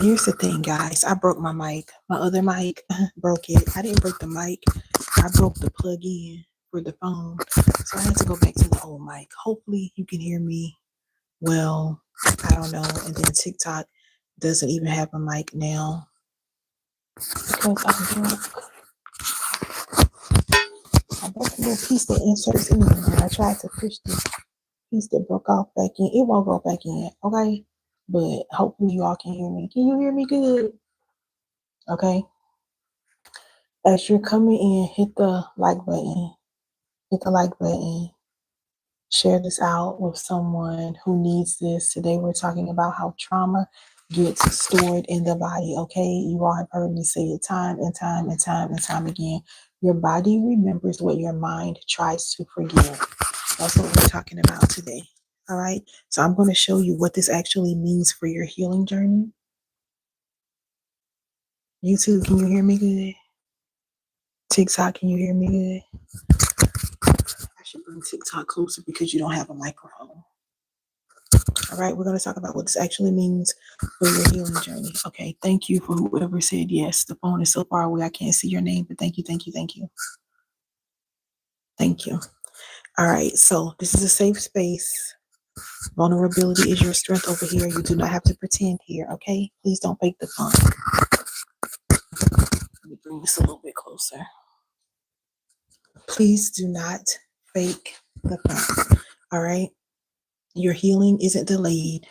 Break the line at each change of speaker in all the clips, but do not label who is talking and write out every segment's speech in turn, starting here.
Here's the thing, guys. I broke my mic. My other mic broke it. I didn't break the mic. I broke the plug in for the phone. So I had to go back to the old mic. Hopefully you can hear me well. I don't know. And then TikTok doesn't even have a mic now because I broke the little piece that inserts in, and I tried to push the piece that broke off back in. It won't go back in, okay? But hopefully you all can hear me. Can you hear me good? Okay. As you're coming in, hit the like button. Hit the like button. Share this out with someone who needs this. Today we're talking about how trauma gets stored in the body. Okay, you all have heard me say it time and time and time and time again. Your body remembers what your mind tries to forget. That's what we're talking about today. All right, so I'm going to show you what this actually means for your healing journey. YouTube, can you hear me good? TikTok, can you hear me good? I should bring TikTok closer because you don't have a microphone. All right, we're going to talk about what this actually means for your healing journey. Okay, thank you for whoever said yes. The phone is so far away, I can't see your name, but thank you, thank you, thank you. Thank you. All right, so this is a safe space. Vulnerability is your strength over here. You do not have to pretend here, okay? Please don't fake the fun. Let me bring this a little bit closer. Please do not fake the fun, all right? Your healing isn't delayed.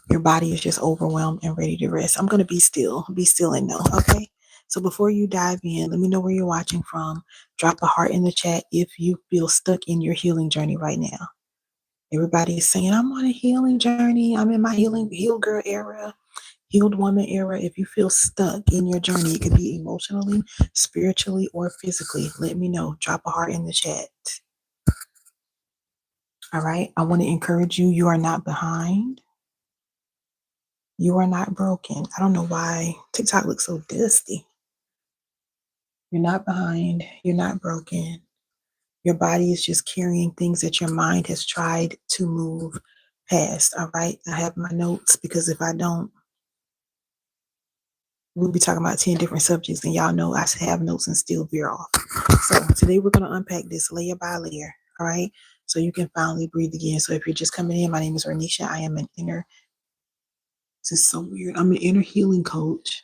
Your body is just overwhelmed and ready to rest. I'm going to be still and know, okay? So before you dive in, let me know where you're watching from. Drop a heart in the chat if you feel stuck in your healing journey right now. Everybody is saying, I'm on a healing journey. I'm in my healed girl era, healed woman era. If you feel stuck in your journey, it could be emotionally, spiritually, or physically. Let me know. Drop a heart in the chat. All right. I want to encourage you. You are not behind. You are not broken. I don't know why TikTok looks so dusty. You're not behind. You're not broken. Your body is just carrying things that your mind has tried to move past. All right. I have my notes because if I don't, we'll be talking about 10 different subjects, and y'all know I have notes and still veer off. So today we're going to unpack this layer by layer. All right. So you can finally breathe again. So if you're just coming in, my name is Roneshia. I am this is so weird. I'm an inner healing coach.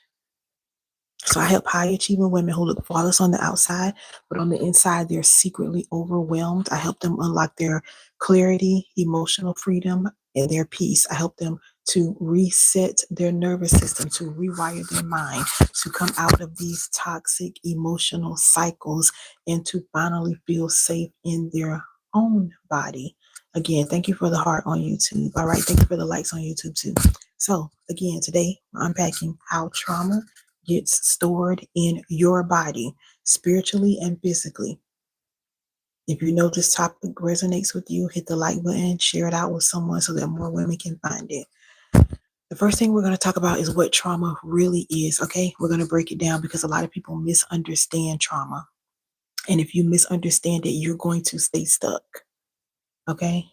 So I help high achieving women who look flawless on the outside, but on the inside, they're secretly overwhelmed. I help them unlock their clarity, emotional freedom, and their peace. I help them to reset their nervous system, to rewire their mind, to come out of these toxic emotional cycles, and to finally feel safe in their own body. Again, thank you for the heart on YouTube. All right, thank you for the likes on YouTube too. So again, today we're unpacking how trauma gets stored in your body, spiritually and physically. If you know this topic resonates with you, hit the like button, share it out with someone so that more women can find it. The first thing we're going to talk about is what trauma really is, okay? We're going to break it down because a lot of people misunderstand trauma. And if you misunderstand it, you're going to stay stuck, okay?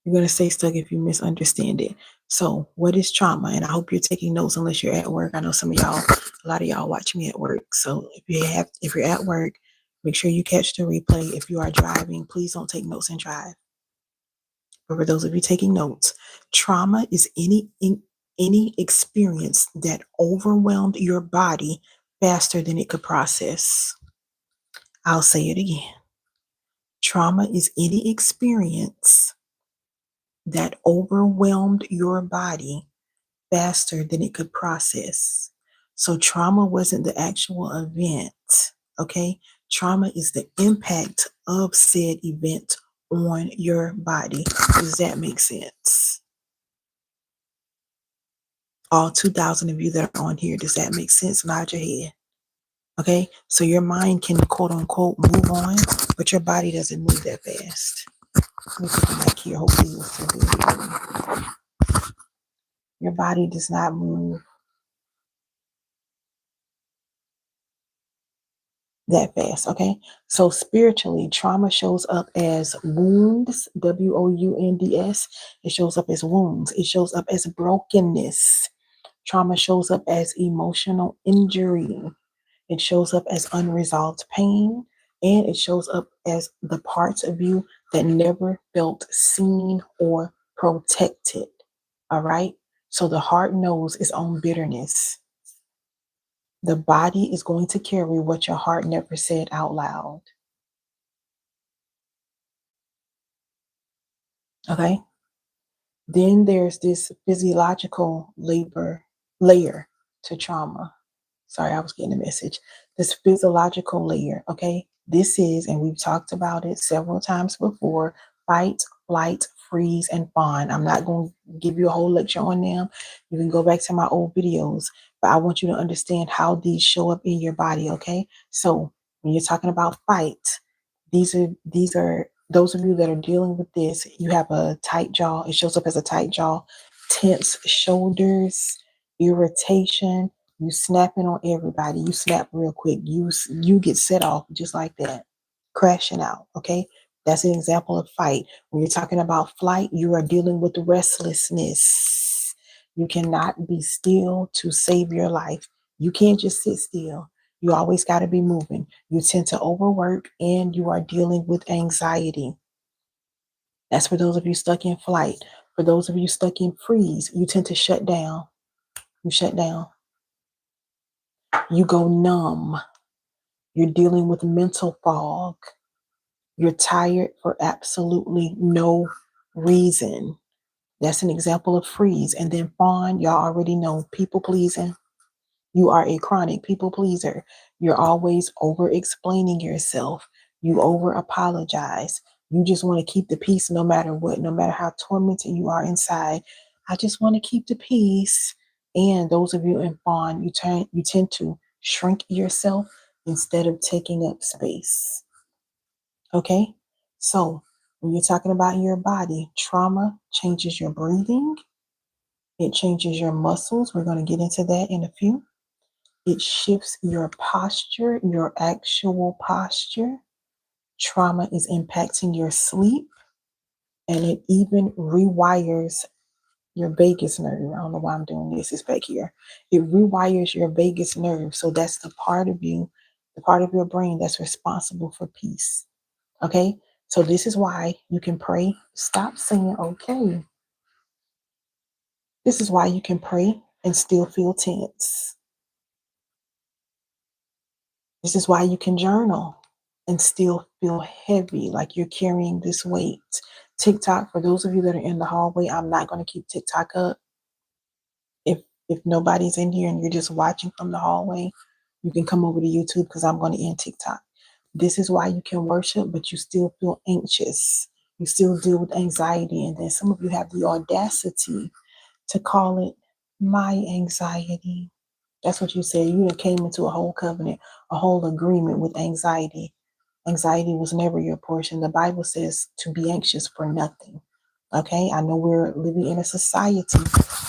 You're going to stay stuck if you misunderstand it. So what is trauma? And I hope you're taking notes unless you're at work. I know some of y'all, a lot of y'all watch me at work. So if you're at work, make sure you catch the replay. If you are driving, please don't take notes and drive. But for those of you taking notes, trauma is any experience that overwhelmed your body faster than it could process. I'll say it again. Trauma is any experience that overwhelmed your body faster than it could process. So trauma wasn't the actual event, okay? Trauma is the impact of said event on your body. Does that make sense? All 2,000 of you that are on here, does that make sense? Nod your head. Okay, so your mind can quote unquote move on, but your body doesn't move that fast. Let me put the mic here. Hopefully you'll still be able. Your body does not move that fast. Okay. So spiritually, trauma shows up as wounds, WOUNDS. It shows up as wounds. It shows up as brokenness. Trauma shows up as emotional injury. It shows up as unresolved pain. And it shows up as the parts of you that never felt seen or protected. All right. So the heart knows its own bitterness. The body is going to carry what your heart never said out loud. Okay. Then there's this physiological layer to trauma. Sorry, I was getting a message. This physiological layer. Okay. This is, and we've talked about it several times before, fight, flight, freeze, and fawn. I'm not going to give you a whole lecture on them. You can go back to my old videos, but I want you to understand how these show up in your body. Okay. So when you're talking about fight, these are those of you that are dealing with this. You have a tight jaw. It shows up as a tight jaw, tense shoulders, irritation. You snapping on everybody. You snap real quick. You get set off just like that, crashing out. Okay, that's an example of fight. When you're talking about flight, you are dealing with restlessness. You cannot be still to save your life. You can't just sit still. You always got to be moving. You tend to overwork and you are dealing with anxiety. That's for those of you stuck in flight. For those of you stuck in freeze, you tend to shut down. You shut down. You go numb. You're dealing with mental fog. You're tired for absolutely no reason. That's an example of freeze. And then fawn, y'all already know, people pleasing. You are a chronic people pleaser. You're always over explaining yourself. You over apologize. You just want to keep the peace no matter what, no matter how tormented you are inside. I just want to keep the peace. And those of you in fawn, you tend to shrink yourself instead of taking up space. Okay? So when you're talking about your body, trauma changes your breathing. It changes your muscles. We're going to get into that in a few. It shifts your posture, your actual posture. Trauma is impacting your sleep, and it even rewires your vagus nerve. I don't know why I'm doing this. It's back here. It rewires your vagus nerve. So that's the part of you, the part of your brain that's responsible for peace. Okay? So this is why you can pray. Stop saying okay. This is why you can pray and still feel tense. This is why you can journal and still feel heavy, like you're carrying this weight. TikTok, for those of you that are in the hallway, I'm not going to keep TikTok up. If nobody's in here and you're just watching from the hallway, you can come over to YouTube because I'm going to end TikTok. This is why you can worship, but you still feel anxious. You still deal with anxiety. And then some of you have the audacity to call it my anxiety. That's what you said. You came into a whole covenant, a whole agreement with anxiety. Anxiety was never your portion. The Bible says to be anxious for nothing. Okay, I know we're living in a society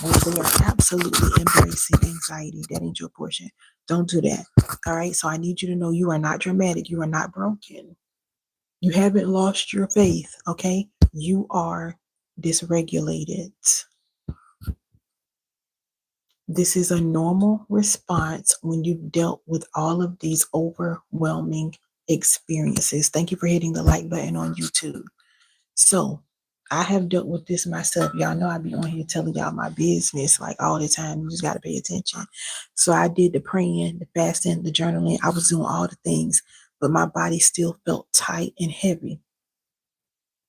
where they are absolutely embracing anxiety. That ain't your portion. Don't do that. All right, so I need you to know you are not dramatic. You are not broken. You haven't lost your faith. Okay, you are dysregulated. This is a normal response when you've dealt with all of these overwhelming experiences. Thank you for hitting the like button on YouTube. So I have dealt with this myself. Y'all know I be on here telling y'all my business like all the time. You just got to pay attention. So I did the praying, the fasting, the journaling. I was doing all the things, but my body still felt tight and heavy.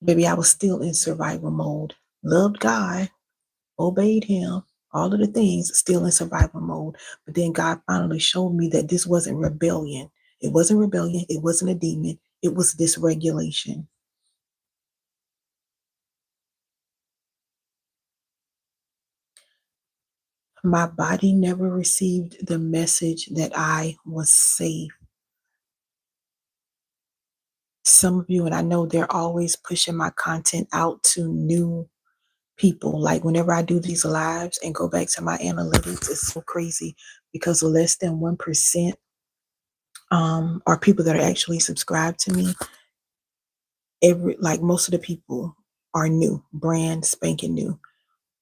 Baby, I was still in survival mode. Loved God, obeyed him, all of the things, still in survival mode. But then God finally showed me that this wasn't rebellion. It wasn't rebellion. It wasn't a demon. It was dysregulation. My body never received the message that I was safe. Some of you, and I know they're always pushing my content out to new people. Like whenever I do these lives and go back to my analytics, it's so crazy because less than 1% or people that are actually subscribed to me, most of the people are new, brand spanking new.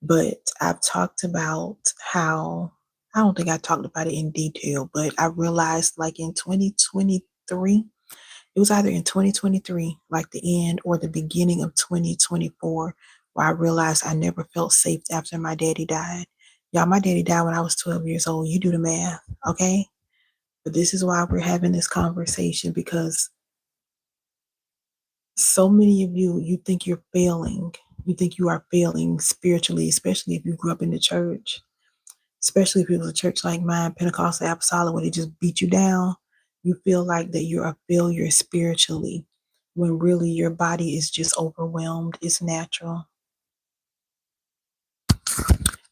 But I've talked about how, I don't think I talked about it in detail, but I realized like in 2023, it was either in 2023, like the end or the beginning of 2024, where I realized I never felt safe after my daddy died. Y'all, my daddy died when I was 12 years old. You do the math, okay? But this is why we're having this conversation, because so many of you, you think you're failing. You think you are failing spiritually, especially if you grew up in the church, especially if it was a church like mine, Pentecostal Apostolic, where they just beat you down. You feel like that you're a failure spiritually, when really your body is just overwhelmed. It's natural.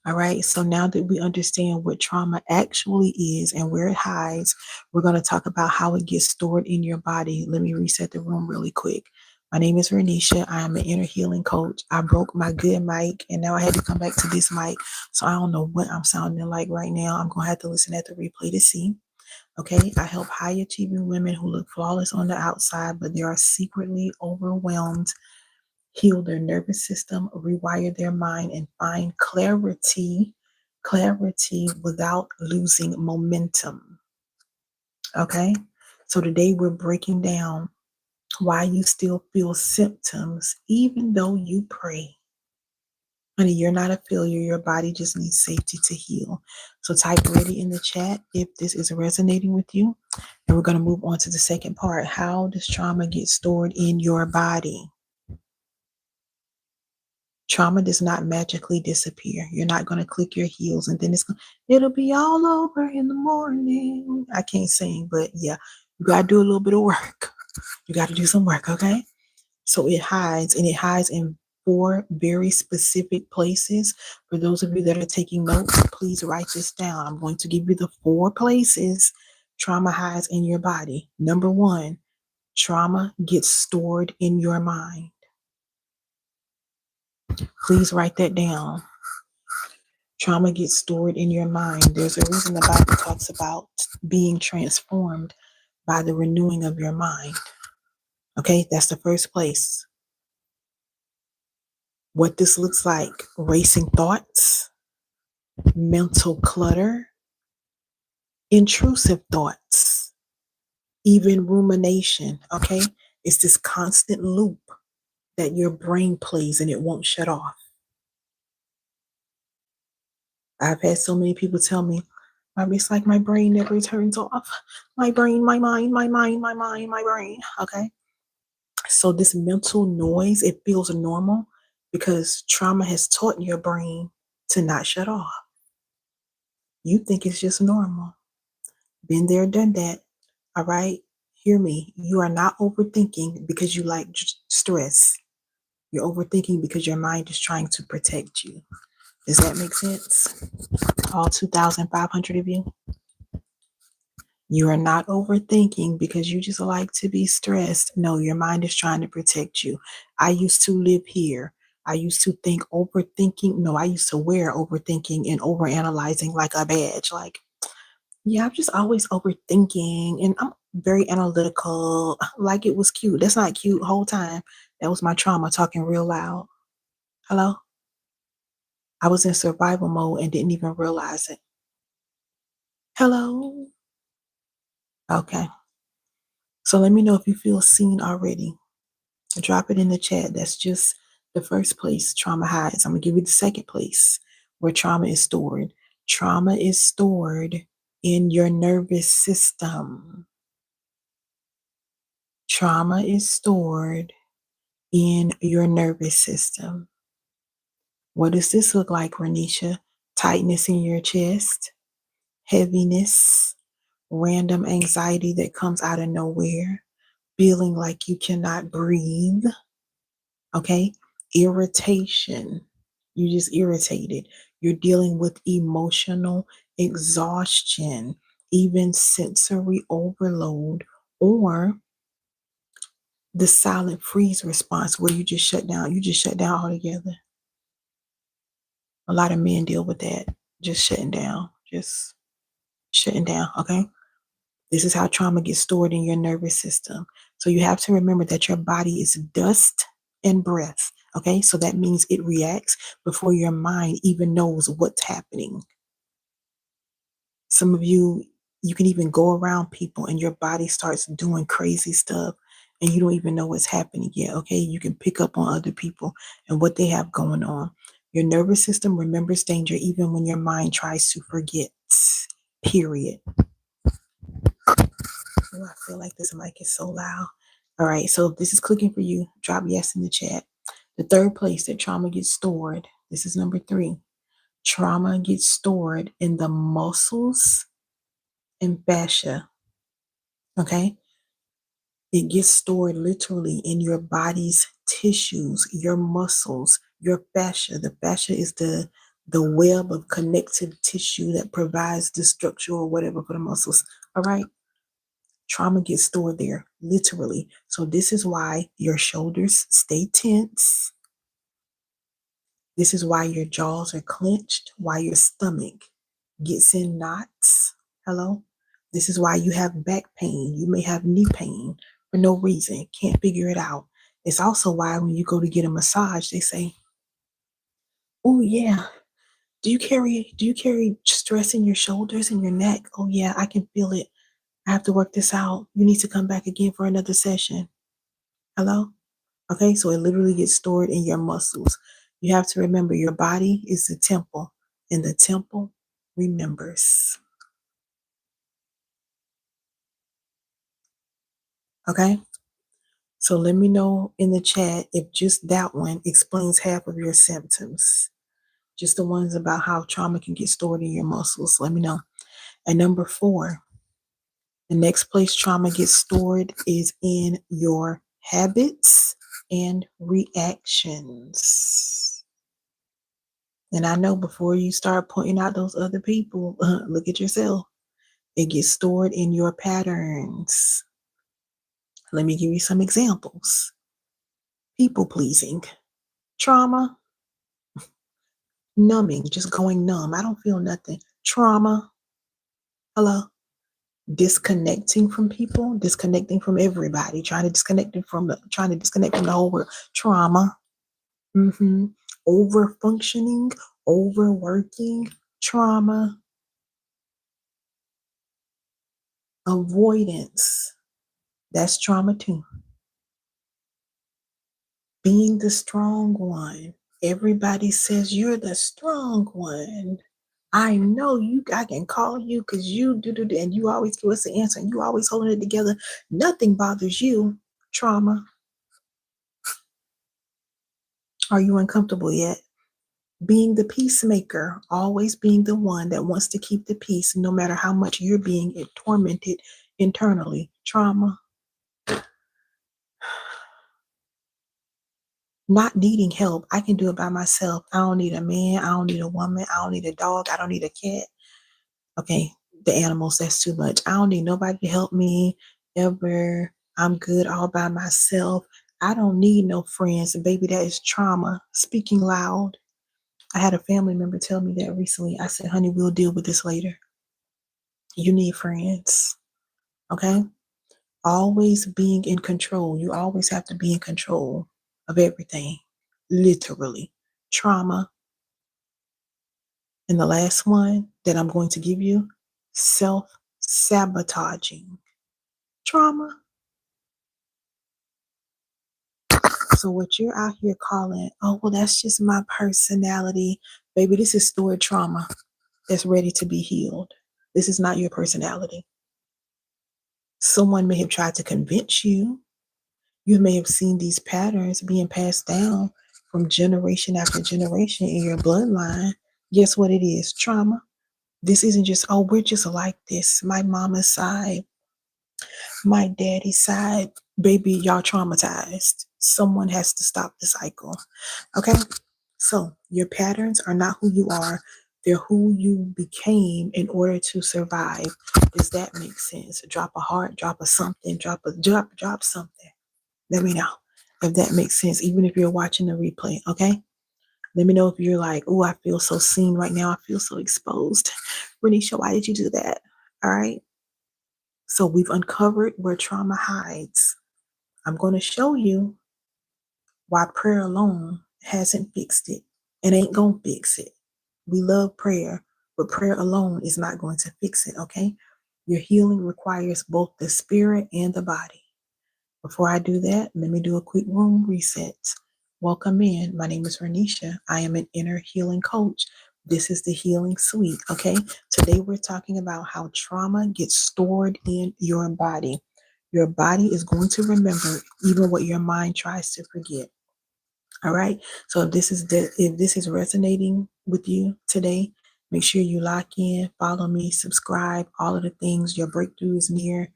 All right. So now that we understand what trauma actually is and where it hides, we're going to talk about how it gets stored in your body. Let me reset the room really quick. My name is Roneshia. I am an inner healing coach. I broke my good mic and now I had to come back to this mic. So I don't know what I'm sounding like right now. I'm going to have to listen at the replay to see. Okay. I help high achieving women who look flawless on the outside, but they are secretly overwhelmed, heal their nervous system, rewire their mind, and find clarity without losing momentum. Okay? So today we're breaking down why you still feel symptoms even though you pray. Honey, you're not a failure. Your body just needs safety to heal. So type ready in the chat if this is resonating with you. And we're going to move on to the second part. How does trauma get stored in your body? Trauma does not magically disappear. You're not going to click your heels and then it'll be all over in the morning. I can't sing, but yeah, you got to do a little bit of work. You got to do some work, okay? So it hides, and it hides in 4 very specific places. For those of you that are taking notes, please write this down. I'm going to give you the 4 places trauma hides in your body. Number 1, trauma gets stored in your mind. Please write that down. Trauma gets stored in your mind. There's a reason the Bible talks about being transformed by the renewing of your mind. Okay, that's the first place. What this looks like: racing thoughts, mental clutter, intrusive thoughts, even rumination. Okay, it's this constant loop that your brain plays and it won't shut off. I've had so many people tell me, it's like my brain never turns off. My brain, my mind, my mind, my mind, my brain. Okay. So this mental noise, it feels normal because trauma has taught your brain to not shut off. You think it's just normal. Been there, done that. All right. Hear me. You are not overthinking because you like stress. You're overthinking because your mind is trying to protect you. Does that make sense? All 2,500 of you? You are not overthinking because you just like to be stressed. No, your mind is trying to protect you. I used to live here. I used to think overthinking. No, I used to wear overthinking and overanalyzing like a badge. Like, yeah, I'm just always overthinking and I'm very analytical. Like it was cute. That's not cute whole time. That was my trauma talking real loud. Hello? I was in survival mode and didn't even realize it. Hello? Okay. So let me know if you feel seen already. Drop it in the chat. That's just the first place trauma hides. I'm going to give you the second place where trauma is stored. Trauma is stored in your nervous system. Trauma is stored in your nervous system. What does this look like, Roneshia? Tightness in your chest, heaviness, random anxiety that comes out of nowhere, feeling like you cannot breathe. Okay, irritation. You just irritated. You're dealing with emotional exhaustion, even sensory overload, or the silent freeze response where you just shut down. You just shut down altogether. A lot of men deal with that. Just shutting down. Just shutting down. Okay. This is how trauma gets stored in your nervous system. So you have to remember that your body is dust and breath. Okay, so that means it reacts before your mind even knows what's happening. Some of you, you can even go around people and your body starts doing crazy stuff and you don't even know what's happening yet. Okay, you can pick up on other people and what they have going on. Your nervous system remembers danger even when your mind tries to forget. Period. Oh, I feel like this mic is so loud. All right, so if this is clicking for you, drop yes in the chat. The third place that trauma gets stored, this is number 3. Trauma gets stored in the muscles and fascia. Okay? It gets stored literally in your body's tissues, your muscles, your fascia. The fascia is the web of connective tissue that provides the structure or whatever for the muscles. All right? Trauma gets stored there, literally. So this is why your shoulders stay tense. This is why your jaws are clenched, why your stomach gets in knots. Hello? This is why you have back pain. You may have knee pain for no reason. Can't figure it out. It's also why when you go to get a massage, they say, "Oh yeah, do you carry stress in your shoulders and your neck? Oh yeah, I can feel it. I have to work this out. You need to come back again for another session." Hello? Okay, so it literally gets stored in your muscles. You have to remember your body is the temple, and the temple remembers. Okay? So let me know in the chat if just that one explains half of your symptoms. Just the ones about how trauma can get stored in your muscles. Let me know. And number 4, the next place trauma gets stored is in your habits and reactions. And I know before you start pointing out those other people, look at yourself. It gets stored in your patterns. Let me give you some examples. People pleasing, trauma, numbing, just going numb. I don't feel nothing. Trauma, hello. Disconnecting from people, disconnecting from everybody, trying to disconnect from the whole world. Trauma. Over functioning, overworking, trauma. Avoidance. That's trauma too. Being the strong one. Everybody says you're the strong one. I know you. I can call you because you do, and you always give us the answer, and you always holding it together. Nothing bothers you. Trauma. Are you uncomfortable yet? Being the peacemaker, always being the one that wants to keep the peace, no matter how much you're being tormented internally. Trauma. Not needing help. I can do it by myself. I don't need a man. I don't need a woman. I don't need a dog. I don't need a cat. Okay, the animals, that's too much. I don't need nobody to help me ever. I'm good all by myself. I don't need no friends. Baby, that is trauma. Speaking loud. I had a family member tell me that recently. I said, honey, we'll deal with this later. You need friends. Okay? Always being in control. You always have to be in control of everything. Literally. Trauma. And the last one that I'm going to give you, self-sabotaging. Trauma. So what you're out here calling, oh, well, that's just my personality. Baby, this is stored trauma that's ready to be healed. This is not your personality. Someone may have tried to convince you. You may have seen these patterns being passed down from generation after generation in your bloodline. Guess what it is? Trauma. This isn't just, oh, we're just like this. My mama's side, my daddy's side, baby, y'all traumatized. Someone has to stop the cycle. Okay? So your patterns are not who you are. They're who you became in order to survive. Does that make sense? Drop a heart, drop a something, drop something. Let me know if that makes sense, even if you're watching the replay, okay? Let me know if you're like, oh, I feel so seen right now. I feel so exposed. Roneshia, why did you do that? All right. So we've uncovered where trauma hides. I'm going to show you why prayer alone hasn't fixed it and ain't going to fix it. We love prayer, but prayer alone is not going to fix it, okay? Your healing requires both the spirit and the body. Before I do that, let me do a quick room reset. Welcome in. My name is Roneshia. I am an inner healing coach. This is the Healing Suite, okay? Today we're talking about how trauma gets stored in your body. Your body is going to remember even what your mind tries to forget. All right. So if this is resonating with you today, make sure you lock in, follow me, subscribe, all of the things. Your breakthrough is near.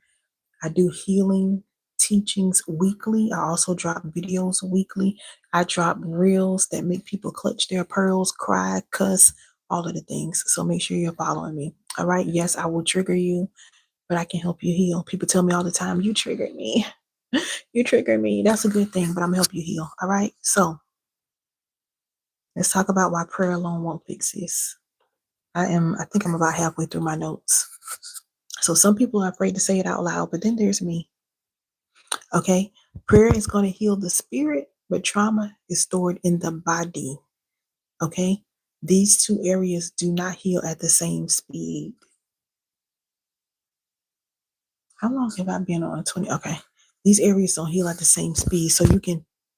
I do healing teachings weekly. I also drop videos weekly. I drop reels that make people clutch their pearls, cry, cuss, all of the things. So make sure you're following me. All right. Yes, I will trigger you, but I can help you heal. People tell me all the time, you triggered me. You triggered me. That's a good thing, but I'm gonna help you heal. All right. So let's talk about why prayer alone won't fix this. I think I'm about halfway through my notes. So some people are afraid to say it out loud, but then there's me. Okay. Prayer is going to heal the spirit, but trauma is stored in the body. Okay. These two areas do not heal at the same speed. How long have I been on 20? Okay. These areas don't heal at the same speed. So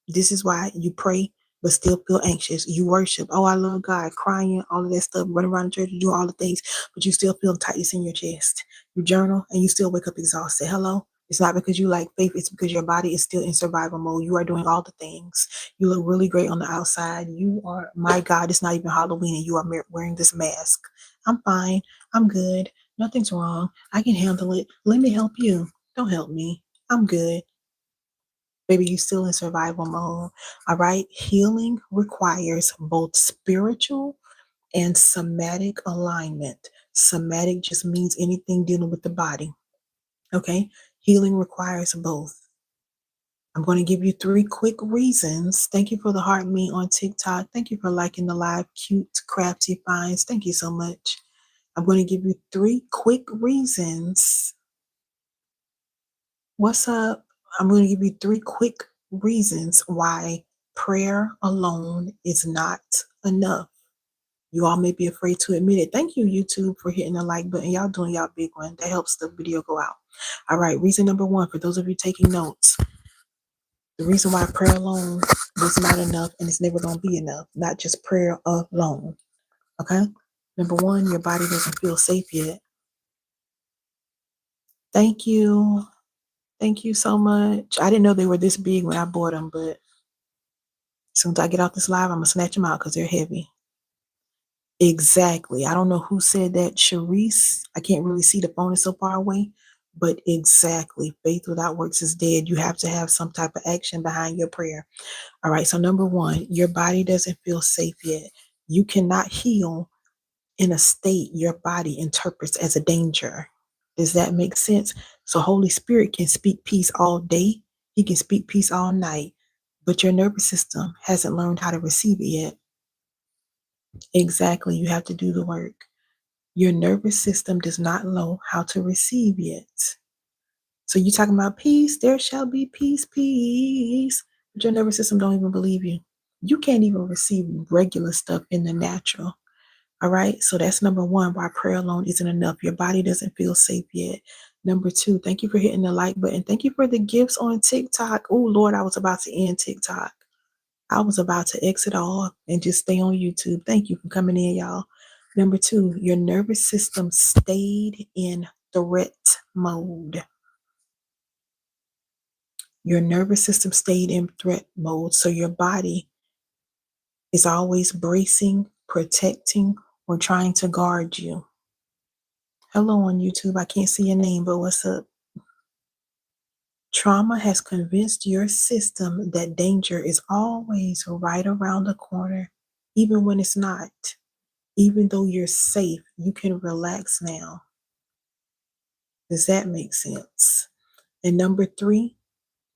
this is why you pray, but still feel anxious. You worship. Oh, I love God, crying, all of that stuff, running around the church, you do all the things, but you still feel tightness in your chest. You journal and you still wake up exhausted. Hello? It's not because you lack faith. It's because your body is still in survival mode. You are doing all the things. You look really great on the outside. You are, my God, it's not even Halloween and you are wearing this mask. I'm fine. I'm good. Nothing's wrong. I can handle it. Let me help you. Don't help me. I'm good. Baby, you still in survival mode. All right. Healing requires both spiritual and somatic alignment. Somatic just means anything dealing with the body. Okay. Healing requires both. I'm going to give you 3 quick reasons. Thank you for the heart me on TikTok. Thank you for liking the live cute crafty finds. Thank you so much. I'm going to give you 3 quick reasons. What's up? I'm going to give you 3 quick reasons why prayer alone is not enough. You all may be afraid to admit it. Thank you, YouTube, for hitting the like button. Y'all doing y'all big one. That helps the video go out. All right. Reason number 1, for those of you taking notes, the reason why prayer alone is not enough and it's never going to be enough, not just prayer alone. Okay. Number 1, your body doesn't feel safe yet. Thank you. Thank you so much. I didn't know they were this big when I bought them, but as soon as I get off this live, I'm going to snatch them out because they're heavy. Exactly. I don't know who said that, Sharice. I can't really see the phone, is so far away. But exactly. Faith without works is dead. You have to have some type of action behind your prayer. All right. So number 1, your body doesn't feel safe yet. You cannot heal in a state your body interprets as a danger. Does that make sense? So Holy Spirit can speak peace all day. He can speak peace all night. But your nervous system hasn't learned how to receive it yet. Exactly. You have to do the work. Your nervous system does not know how to receive yet. So you talking about peace, there shall be peace, peace. But your nervous system don't even believe you. You can't even receive regular stuff in the natural. All right. So that's number 1, why prayer alone isn't enough. Your body doesn't feel safe yet. Number 2, thank you for hitting the like button. Thank you for the gifts on TikTok. Oh, Lord, I was about to end TikTok. I was about to exit off and just stay on YouTube. Thank you for coming in, y'all. Number 2, your nervous system stayed in threat mode. Your nervous system stayed in threat mode. So your body is always bracing, protecting, or trying to guard you. Hello on YouTube. I can't see your name, but what's up? Trauma has convinced your system that danger is always right around the corner, even when it's not. Even though you're safe, you can relax now. Does that make sense? And number 3,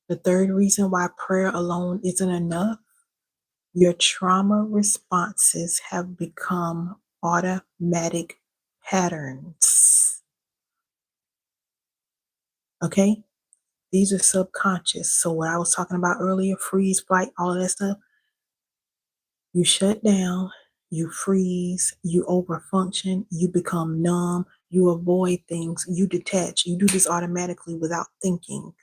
the third reason why prayer alone isn't enough, your trauma responses have become automatic patterns. Okay? These are subconscious. So what I was talking about earlier, freeze, flight, all of that stuff, you shut down, you freeze, you overfunction, you become numb, you avoid things, you detach. You do this automatically without thinking.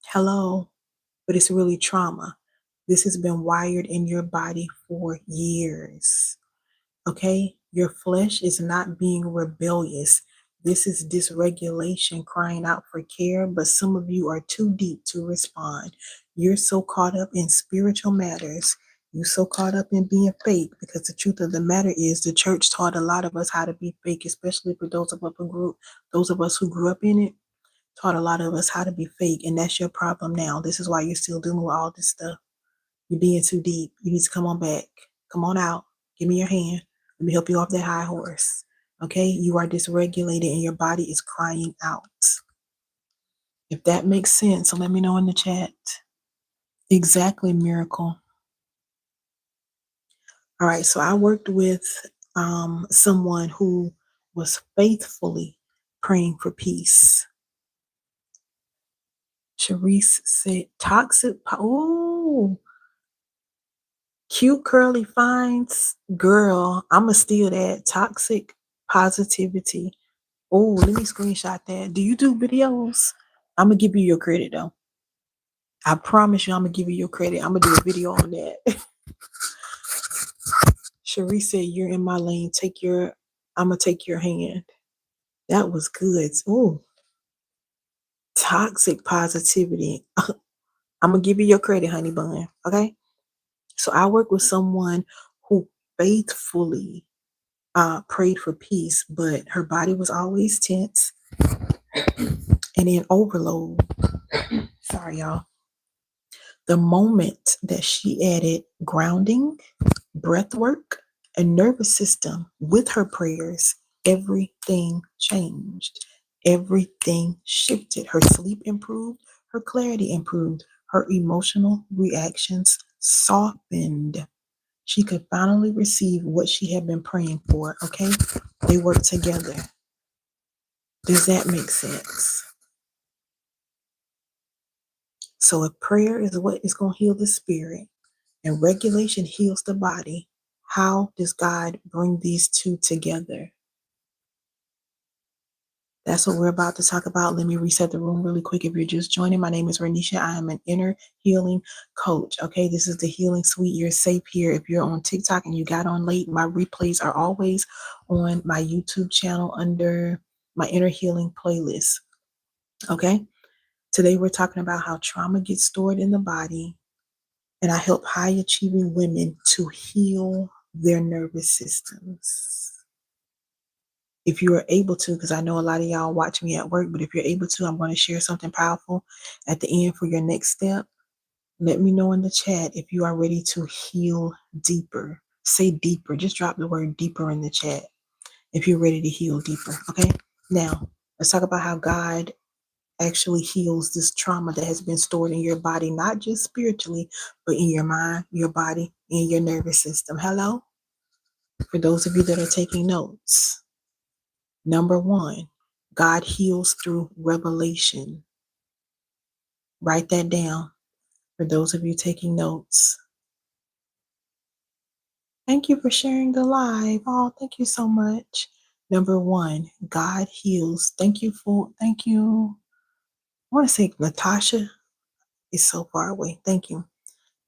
Hello? But it's really trauma. This has been wired in your body for years. Okay? Your flesh is not being rebellious. This is dysregulation crying out for care, but some of you are too deep to respond. You're so caught up in spiritual matters. You're so caught up in being fake because the truth of the matter is the church taught a lot of us how to be fake, especially for those of us who grew up in it, taught a lot of us how to be fake. And that's your problem now. This is why you're still dealing with all this stuff. You're being too deep. You need to come on back. Come on out. Give me your hand. Let me help you off that high horse. Okay? You are dysregulated and your body is crying out. If that makes sense, so let me know in the chat. Exactly, Miracle. All right, so I worked with someone who was faithfully praying for peace. Sharice said, toxic. Oh, cute curly finds. Girl, I'm going to steal that. Toxic positivity. Oh, let me screenshot that. Do you do videos? I'm going to give you your credit, though. I promise you, I'm going to give you your credit. I'm going to do a video on that. Sharice said, you're in my lane. I'm going to take your hand. That was good. Oh, toxic positivity. I'm going to give you your credit, honey bun. Okay? So I work with someone who faithfully prayed for peace, but her body was always tense and in overload. Sorry, y'all. The moment that she added grounding, breath work, and nervous system with her prayers, everything changed. Everything shifted. Her sleep improved, her clarity improved, her emotional reactions softened. She could finally receive what she had been praying for. Okay? They work together. Does that make sense? So if prayer is what is going to heal the spirit and regulation heals the body, how does God bring these two together? That's what we're about to talk about. Let me reset the room really quick. If you're just joining, my name is Roneshia. I am an inner healing coach. Okay, this is the Healing Suite. You're safe here. If you're on TikTok and you got on late, my replays are always on my YouTube channel under my inner healing playlist. Okay, today we're talking about how trauma gets stored in the body, and I help high achieving women to heal their nervous systems. If you are able to, because I know a lot of y'all watch me at work, but if you're able to, I'm going to share something powerful at the end for your next step. Let me know in the chat if you are ready to heal deeper. Say deeper. Just drop the word deeper in the chat if you're ready to heal deeper. Okay? Now, let's talk about how God actually heals this trauma that has been stored in your body, not just spiritually, but in your mind, your body, and your nervous system. Hello? For those of you that are taking notes. Number one, God heals through revelation. Write that down for those of you taking notes. Thank you for sharing the live. Oh, thank you so much. Number one, God heals. Thank you. I want to say Natasha is so far away. Thank you.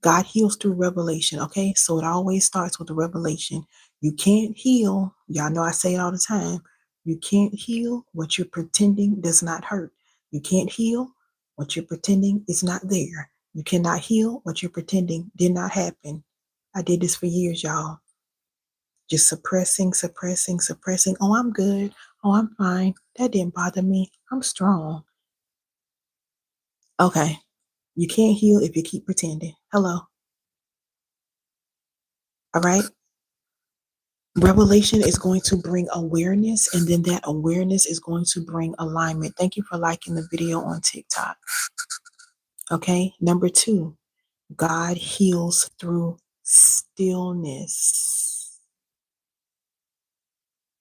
God heals through revelation. Okay, so it always starts with the revelation. You can't heal. Y'all know I say it all the time. You can't heal what you're pretending does not hurt. You can't heal what you're pretending is not there. You cannot heal what you're pretending did not happen. I did this for years, y'all. Just suppressing. Oh, I'm good. Oh, I'm fine. That didn't bother me. I'm strong. Okay. You can't heal if you keep pretending. Hello. All right. Revelation is going to bring awareness, and then that awareness is going to bring alignment. Thank you for liking the video on TikTok. Okay. Number two, God heals through stillness.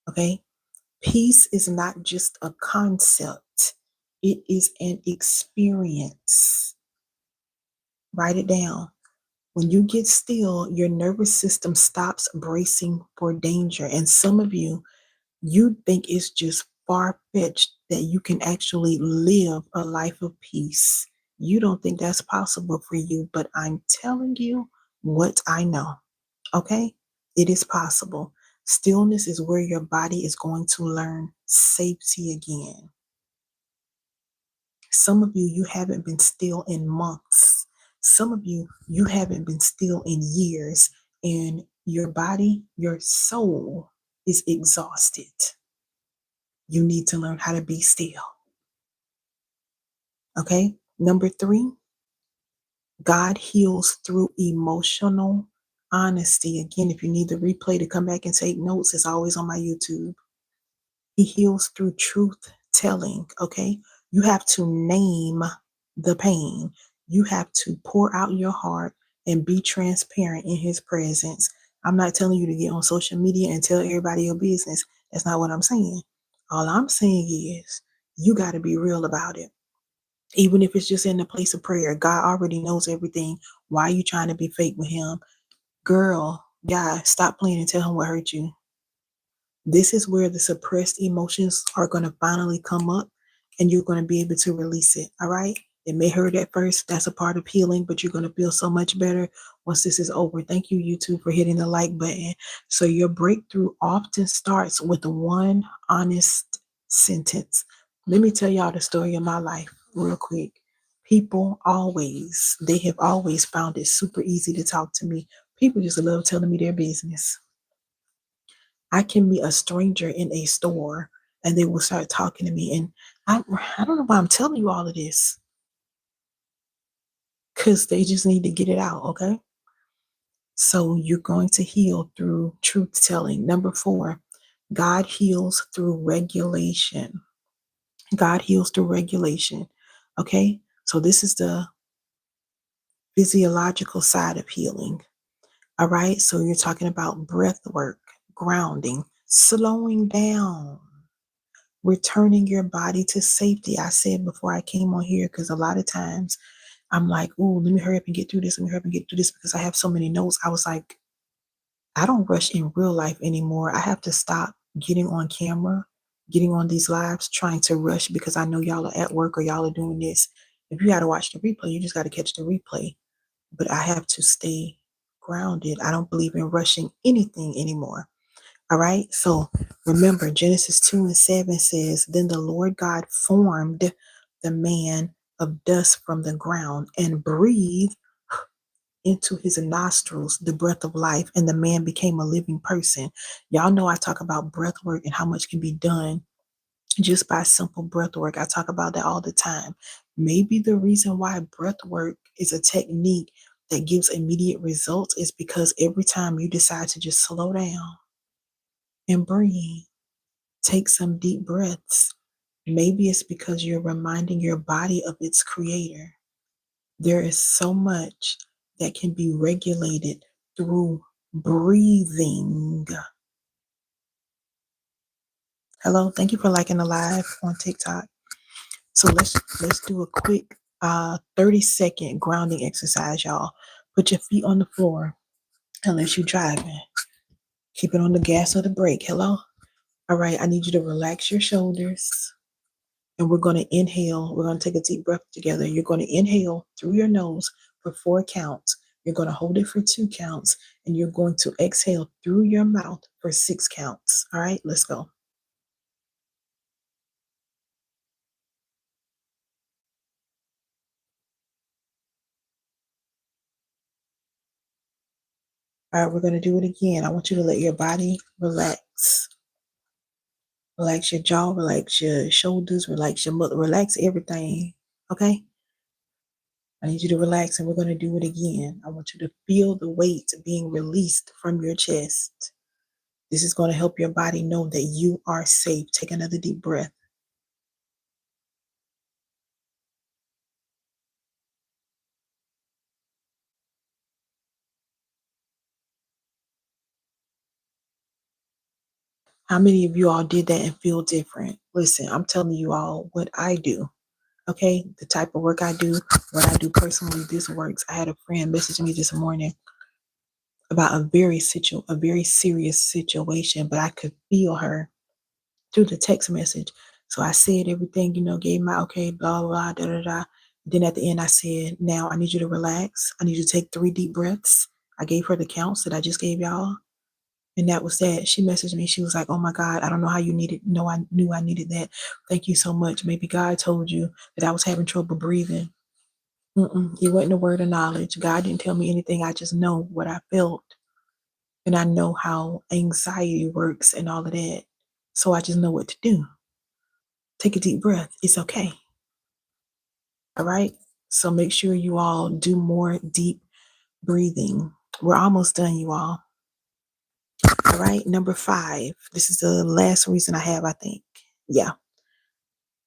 Okay. Peace is not just a concept. It is an experience. Write it down. When you get still, your nervous system stops bracing for danger. And some of you think it's just far fetched that you can actually live a life of peace. You don't think that's possible for you, but I'm telling you what I know. Okay? It is possible. Stillness is where your body is going to learn safety again. Some of you haven't been still in months. Some of you haven't been still in years. And your body, your soul is exhausted. You need to learn how to be still. Okay? Number 3, God heals through emotional honesty. Again, if you need the replay to come back and take notes, it's always on my YouTube. He heals through truth telling. Okay? You have to name the pain. You have to pour out your heart and be transparent in his presence. I'm not telling you to get on social media and tell everybody your business. That's not what I'm saying. All I'm saying is you got to be real about it. Even if it's just in the place of prayer, God already knows everything. Why are you trying to be fake with him? Girl, guy, stop playing and tell him what hurt you. This is where the suppressed emotions are going to finally come up and you're going to be able to release it. All right. It may hurt at first. That's a part of healing, but you're going to feel so much better once this is over. Thank you, YouTube, for hitting the like button. So your breakthrough often starts with one honest sentence. Let me tell y'all the story of my life real quick. They have always found it super easy to talk to me. People just love telling me their business. I can be a stranger in a store and they will start talking to me. And I don't know why I'm telling you all of this because they just need to get it out. Okay. So you're going to heal through truth telling. Number 4, God heals through regulation. God heals through regulation. Okay. So this is the physiological side of healing. All right. So you're talking about breath work, grounding, slowing down, returning your body to safety. I said before I came on here, because a lot of times I'm like, oh, let me hurry up and get through this. Let me hurry up and get through this because I have so many notes. I was like, I don't rush in real life anymore. I have to stop getting on camera, getting on these lives, trying to rush because I know y'all are at work or y'all are doing this. If you got to watch the replay, you just got to catch the replay. But I have to stay grounded. I don't believe in rushing anything anymore. All right. So remember, Genesis 2:7 says, Then the Lord God formed the man of dust from the ground and breathed into his nostrils the breath of life, and the man became a living person. Y'all know I talk about breath work and how much can be done just by simple breath work. I talk about that all the time. Maybe the reason why breath work is a technique that gives immediate results is because every time you decide to just slow down and breathe, take some deep breaths. Maybe it's because you're reminding your body of its creator. There is so much that can be regulated through breathing. Hello, thank you for liking the live on TikTok. So let's do a quick 30-second grounding exercise, y'all. Put your feet on the floor unless you're driving. Keep it on the gas or the brake. Hello? All right, I need you to relax your shoulders. And we're going to inhale. We're going to take a deep breath together. You're going to inhale through your nose for 4 counts. You're going to hold it for 2 counts. And you're going to exhale through your mouth for 6 counts. All right, let's go. All right, we're going to do it again. I want you to let your body relax. Relax your jaw, relax your shoulders, relax your mother, relax everything. Okay? I need you to relax and we're going to do it again. I want you to feel the weight being released from your chest. This is going to help your body know that you are safe. Take another deep breath. How many of you all did that and feel different? Listen, I'm telling you all what I do. Okay, the type of work I do, what I do personally, this works. I had a friend message me this morning about a very serious situation, but I could feel her through the text message. So I said everything, gave my okay, blah, blah, da, da, da. Then at the end, I said, now I need you to relax. I need you to take 3 deep breaths. I gave her the counts that I just gave y'all. And that was that. She messaged me. She was like, oh my God, I don't know how you needed. No, I knew I needed that. Thank you so much. Maybe God told you that I was having trouble breathing. It wasn't a word of knowledge. God didn't tell me anything. I just know what I felt. And I know how anxiety works and all of that. So I just know what to do. Take a deep breath. It's okay. All right. So make sure you all do more deep breathing. We're almost done, you all. All right. Number 5. This is the last reason I have, I think. Yeah.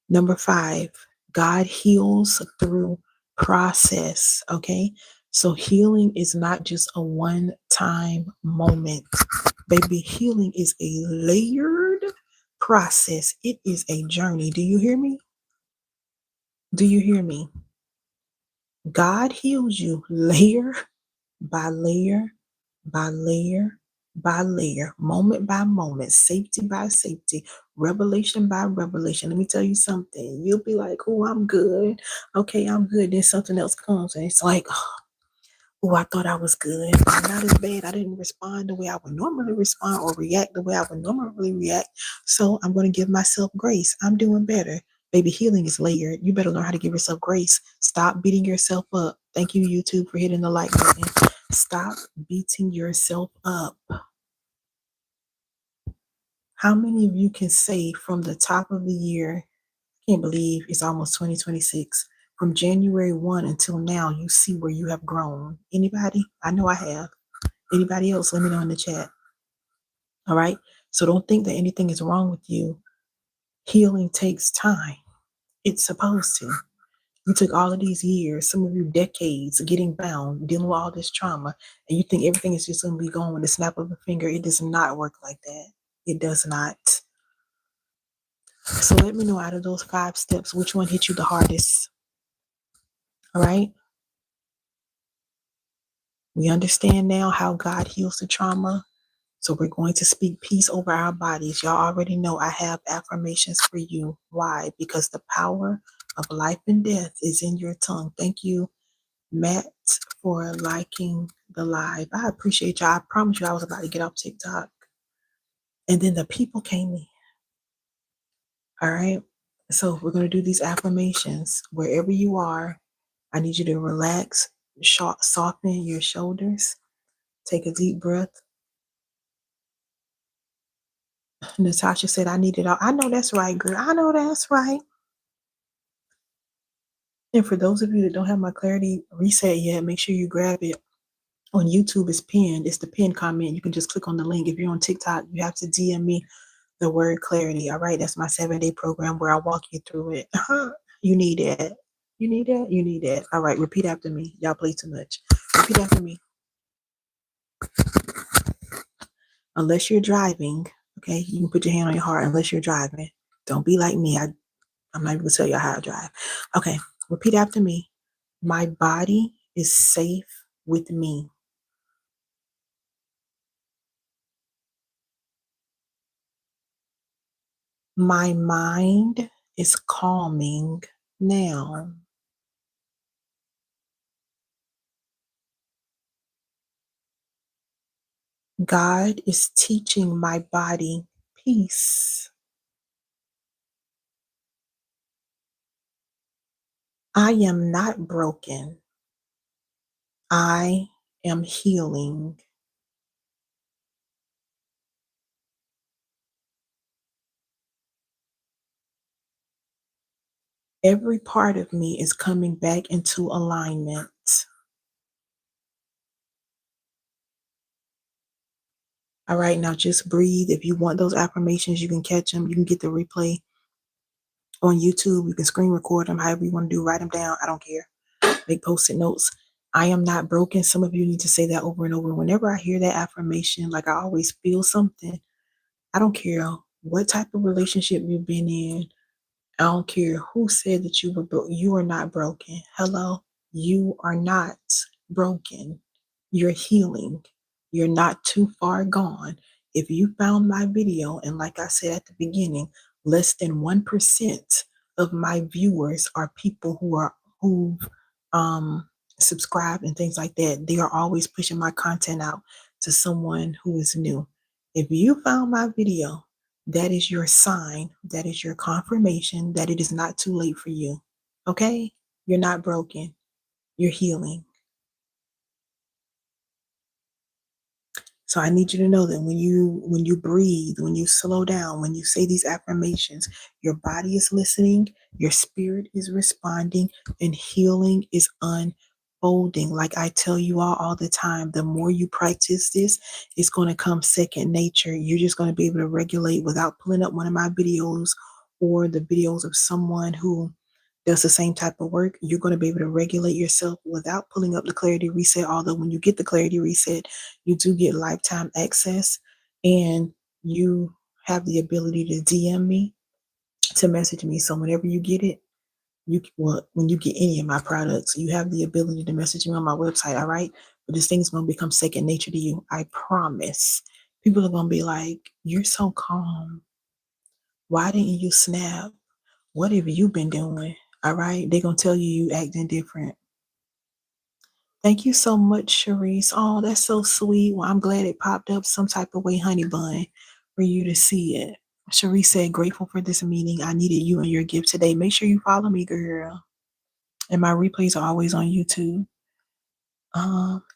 Number 5, God heals through process. Okay. So healing is not just a one-time moment. Baby, healing is a layered process. It is a journey. Do you hear me? Do you hear me? God heals you layer by layer by layer by layer, moment by moment, safety by safety, revelation by revelation. Let me tell you something. You'll be like, oh, I'm good. Okay, I'm good. Then something else comes and it's like, oh, I thought I was good. I'm not as bad. I didn't respond the way I would normally respond or react the way I would normally react. So I'm going to give myself grace. I'm doing better. Baby, healing is layered. You better learn how to give yourself grace. Stop beating yourself up. Thank you, YouTube, for hitting the like button. Stop beating yourself up. How many of you can say from the top of the year, I can't believe it's almost 2026, from January 1 until now, you see where you have grown? Anybody? I know I have. Anybody else? Let me know in the chat. All right. So don't think that anything is wrong with you. Healing takes time. It's supposed to. You took all of these years, some of you decades, getting bound, dealing with all this trauma, and you think everything is just going to be going with a snap of a finger. It does not work like that. It does not. So let me know out of those 5 steps, which one hit you the hardest? All right. We understand now how God heals the trauma. So we're going to speak peace over our bodies. Y'all already know I have affirmations for you. Why? Because the power of life and death is in your tongue. Thank you, Matt, for liking the live. I appreciate y'all. I promise you I was about to get off TikTok. And then the people came in. All right. So we're going to do these affirmations. Wherever you are, I need you to relax, soften your shoulders. Take a deep breath. Natasha said, I need it all. I know that's right, girl. I know that's right. And for those of you that don't have my clarity reset yet, make sure you grab it. On YouTube, it's pinned. It's the pinned comment. You can just click on the link. If you're on TikTok, you have to DM me the word clarity. All right. That's my 7-day program where I walk you through it. You need that. You need that. You need that. All right. Repeat after me. Y'all play too much. Repeat after me. Unless you're driving, okay, you can put your hand on your heart unless you're driving. Don't be like me. I'm not even going to tell you how to drive. Okay. Repeat after me. My body is safe with me. My mind is calming now. God is teaching my body peace. I am not broken. I am healing. Every part of me is coming back into alignment. All right, now just breathe. If you want those affirmations, you can catch them. You can get the replay on YouTube. You can screen record them, however you want to do. Write them down. I don't care. Make post-it notes. I am not broken. Some of you need to say that over and over. Whenever I hear that affirmation, like I always feel something. I don't care what type of relationship you've been in, I don't care who said that you were broke. You are not broken. Hello? You are not broken. You're healing. You're not too far gone. If you found my video, and like I said at the beginning, less than 1% of my viewers are people who've um subscribed and things like that. They are always pushing my content out to someone who is new. If you found my video, that is your sign, that is your confirmation that it is not too late for you. Okay? You're not broken. You're healing. So I need you to know that when you breathe, when you slow down, when you say these affirmations, your body is listening, your spirit is responding, and healing is unfolding. Like I tell you all the time, the more you practice this, it's going to come second nature. You're just going to be able to regulate without pulling up one of my videos or the videos of someone who does the same type of work. You're going to be able to regulate yourself without pulling up the clarity reset. Although when you get the clarity reset, you do get lifetime access, and you have the ability to DM me, to message me. So whenever you get it, when you get any of my products, you have the ability to message me on my website. All right. But this thing's going to become second nature to you. I promise. People are going to be like, you're so calm. Why didn't you snap? What have you been doing? All right. They're going to tell you acting different. Thank you so much, Sharice. Oh, that's so sweet. Well, I'm glad it popped up some type of way, honey bun, for you to see it. Sharice said, grateful for this meeting. I needed you and your gift today. Make sure you follow me, girl. And my replays are always on YouTube.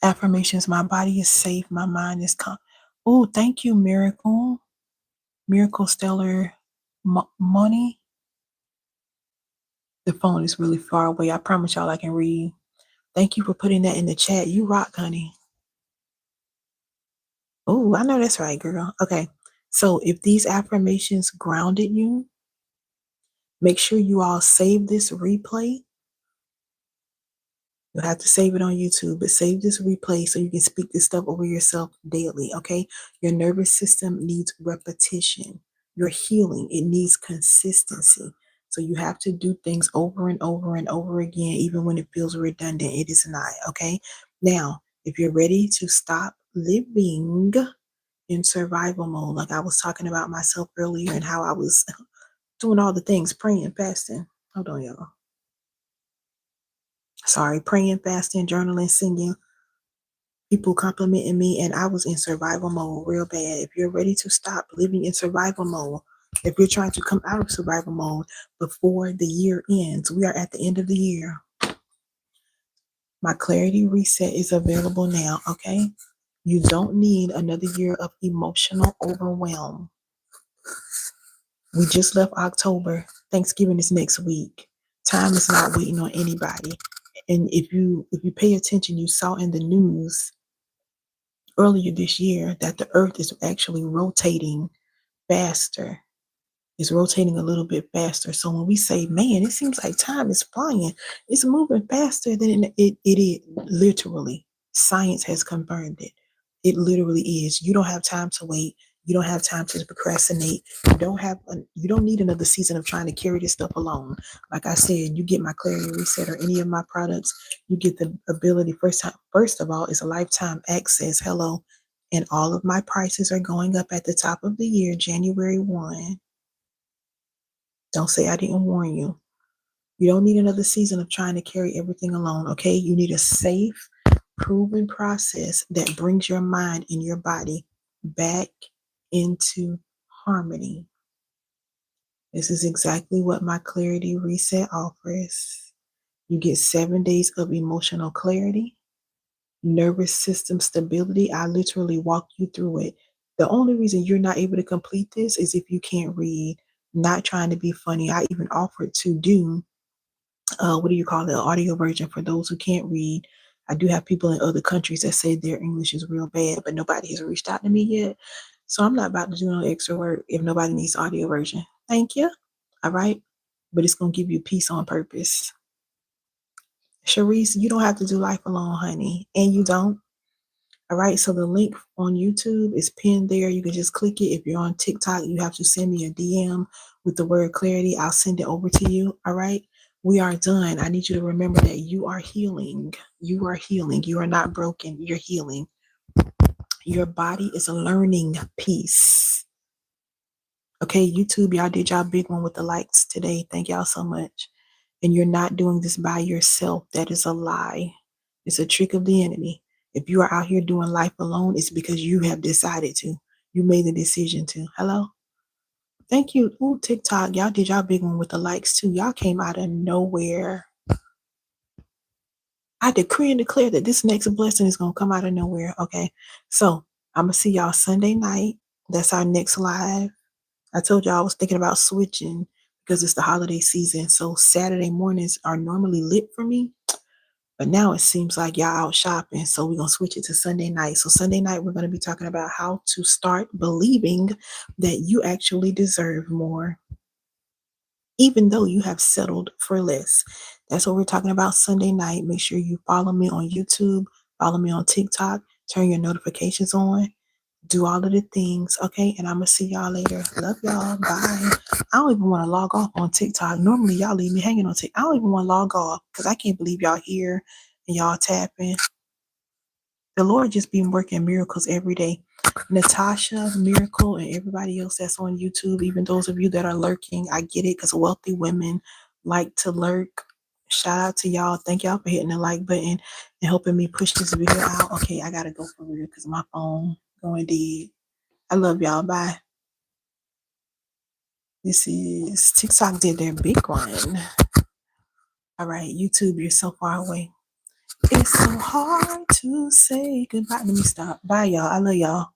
Affirmations, my body is safe. My mind is calm. Oh, thank you, Miracle. Miracle Stellar Money. The phone is really far away. I promise y'all I can read. Thank you for putting that in the chat. You rock, honey. Oh, I know that's right, girl. Okay. So if these affirmations grounded you, make sure you all save this replay. You'll have to save it on YouTube, but save this replay so you can speak this stuff over yourself daily, okay? Your nervous system needs repetition. Your healing, it needs consistency. So you have to do things over and over and over again, even when it feels redundant. It is not, okay? Now, if you're ready to stop living in survival mode, like I was talking about myself earlier and how I was doing all the things, praying, fasting. Hold on, y'all. Sorry, praying, fasting, journaling, singing, people complimenting me, and I was in survival mode real bad. If you're ready to stop living in survival mode, if you're trying to come out of survival mode before the year ends, we are at the end of the year. My clarity reset is available now, okay? You don't need another year of emotional overwhelm. We just left October. Thanksgiving is next week. Time is not waiting on anybody. And if you pay attention, you saw in the news earlier this year that the earth is actually rotating faster. It's rotating a little bit faster. So when we say, man, it seems like time is flying, it's moving faster than it is. Literally, science has confirmed it. It literally is. You don't have time to wait. You don't have time to procrastinate. You don't need another season of trying to carry this stuff alone. Like I said, you get my clarity reset or any of my products, you get the ability. First of all, it's a lifetime access. Hello. And all of my prices are going up at the top of the year, January 1. Don't say I didn't warn you. You don't need another season of trying to carry everything alone, okay? You need a safe, proven process that brings your mind and your body back into harmony. This is exactly what my clarity reset offers. You get 7 days of emotional clarity, nervous system stability. I literally walk you through it. The only reason you're not able to complete this is if you can't read. Not trying to be funny. I even offered to do what do you call it, audio version for those who can't read. I do have people in other countries that say their English is real bad, but nobody has reached out to me yet. So I'm not about to do no extra work if nobody needs audio version. Thank you. All right. But it's going to give you peace on purpose. Sharice, you don't have to do life alone, honey. And you don't. All right, so the link on YouTube is pinned there. You can just click it. If you're on TikTok, you have to send me a DM with the word clarity. I'll send it over to you. All right, we are done. I need you to remember that you are healing. You are healing. You are not broken. You're healing. Your body is a learning piece. Okay, YouTube, y'all did y'all big one with the likes today. Thank y'all so much. And you're not doing this by yourself. That is a lie. It's a trick of the enemy. If you are out here doing life alone, it's because you have decided to. You made the decision to. Hello? Thank you. Ooh, TikTok. Y'all did y'all big one with the likes too. Y'all came out of nowhere. I decree and declare that this next blessing is going to come out of nowhere. Okay. So I'm going to see y'all Sunday night. That's our next live. I told y'all I was thinking about switching because it's the holiday season. So Saturday mornings are normally lit for me. But now it seems like y'all out shopping. So we're going to switch it to Sunday night. So Sunday night, we're going to be talking about how to start believing that you actually deserve more, even though you have settled for less. That's what we're talking about Sunday night. Make sure you follow me on YouTube, follow me on TikTok, turn your notifications on, do all of the things, okay? And I'm going to see y'all later. Love y'all. Bye. I don't even want to log off on TikTok. Normally, y'all leave me hanging on TikTok. I don't even want to log off because I can't believe y'all here and y'all tapping. The Lord just been working miracles every day. Natasha, Miracle, and everybody else that's on YouTube, even those of you that are lurking, I get it because wealthy women like to lurk. Shout out to y'all. Thank y'all for hitting the like button and helping me push this video out. Okay, I got to go for real because my phone going dead. I love y'all. Bye. This is TikTok did their big one. All right, YouTube, you're so far away. It's so hard to say goodbye. Let me stop. Bye, y'all. I love y'all.